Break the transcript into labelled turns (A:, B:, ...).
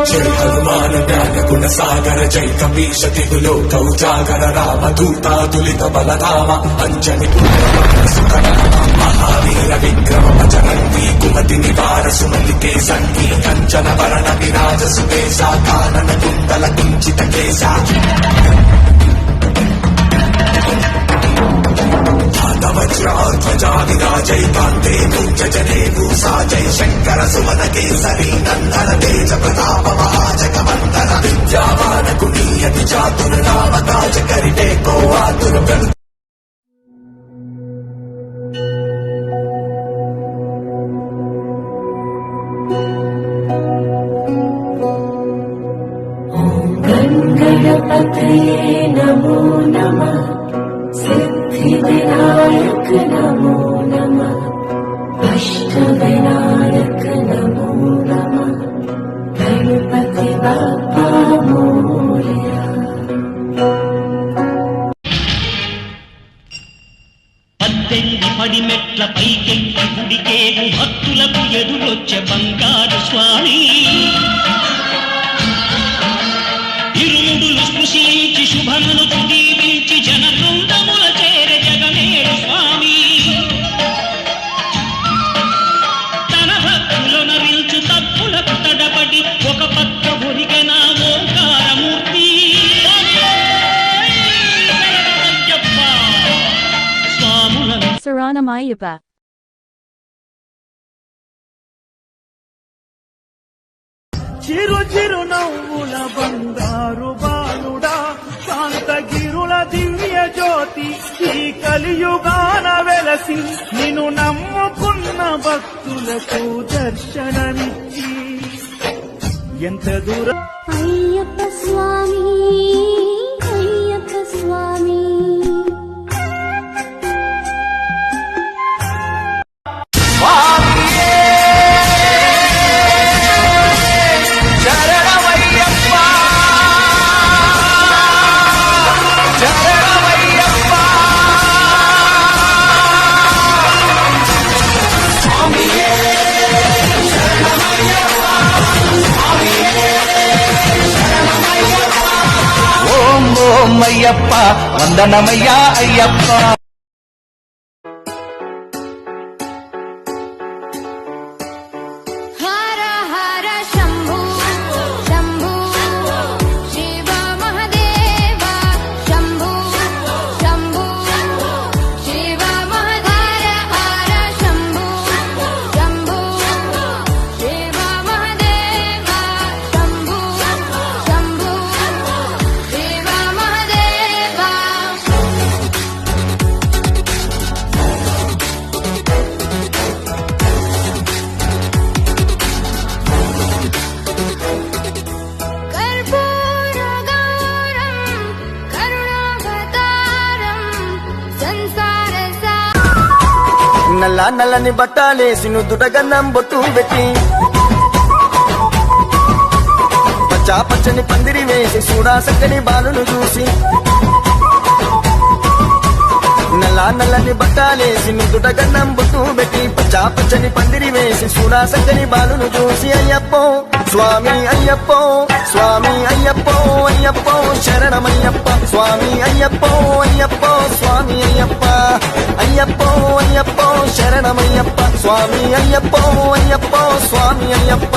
A: జై హనుమాన జ్ఞాన గుణ సాగర జై కపీశ దిగులో కౌజాగర రామ దూతాదులిత బలరామ అంజని మహావీర విక్రమ భజరంగి కుమతి నివార సుమతికే సంగీ కంచన వరణ విరాజ సుకేశ కానన కుండల కుంచిత కేశ వజ్రాధ్వజా విరాజై కాంతే జనే భూసా జై శంకర సుమన కేసరి నందన తేజ ప్రతాప మహాజగ వందన విద్యావాన కునీయతి చాతుర నామ కాజ కరిటే కో ఆతుర
B: गणपतये नमो नमः सिद्धिविनायक नमो नमः अष्टविनायक नमो नमः गणपति बाप्पा मोरया।
C: పద్దెనిమిది పడి మెట్ల పైకెక్కి గుడికేగు భక్తులకు ఎదురొచ్చే బంగారు స్వామి ఇరుముడులు స్పృశించి శుభమును దీవించి జన బృందముల చేరే జగమేడు స్వామి తన భక్తుల నరిల్చు తప్పులకు తడబడి ఒక పక్క ఒరిగిన ఓంకారమూర్తి స్వాములను
D: Saranamayyappa.
E: చిరు చిరు నవ్వుల బంగారు బాలుడా శాంతగిరుల దివ్య జ్యోతి ఈ కలియుగాన వెలసి నిన్ను నమ్ముకున్న భక్తులకు దర్శనమిచ్చి ఎంత దూరం
F: అయ్యప్ప స్వామి అయ్యప్ప స్వామి
G: ఓం ఓం అయ్యప్ప వందనమయ్యా అయ్యప్ప
F: హర హర శంభు శంభు శివ మహదేవ శంభు శంభు శివ మహదేవ హర శంభు శంభు శివ మహదేవ శంభు శంభు శివ మహదేవ कर्पूरगौरं करुणावतारं संसारसा
H: నల్ల నల్లని బట్టాలేసి నుదుటగన్నం బొట్టు పెట్టి పచ్చా పచ్చని పందిరి వేసి చూడా సక్కని బాలును చూసి నల్ల నల్లని బట్టాలేసి నుదుటగన్నం బొట్టు పెట్టి పచ్చా పచ్చని పందిరి వేసి చూడా సక్కని బాలును చూసి అయ్యప్పో స్వామి అయ్యప్పో స్వామి అయ్యప్పో అయ్యప్పో శరణమయ్యప్ప స్వామి అయ్యప్పో అయ్యప్పో స్వామి అయ్యప్ప అయ్యప్పో అయ్యప్పో శరణమయ్యప్ప స్వామి అయ్యప్పో అయ్యప్పో స్వామి అయ్యప్ప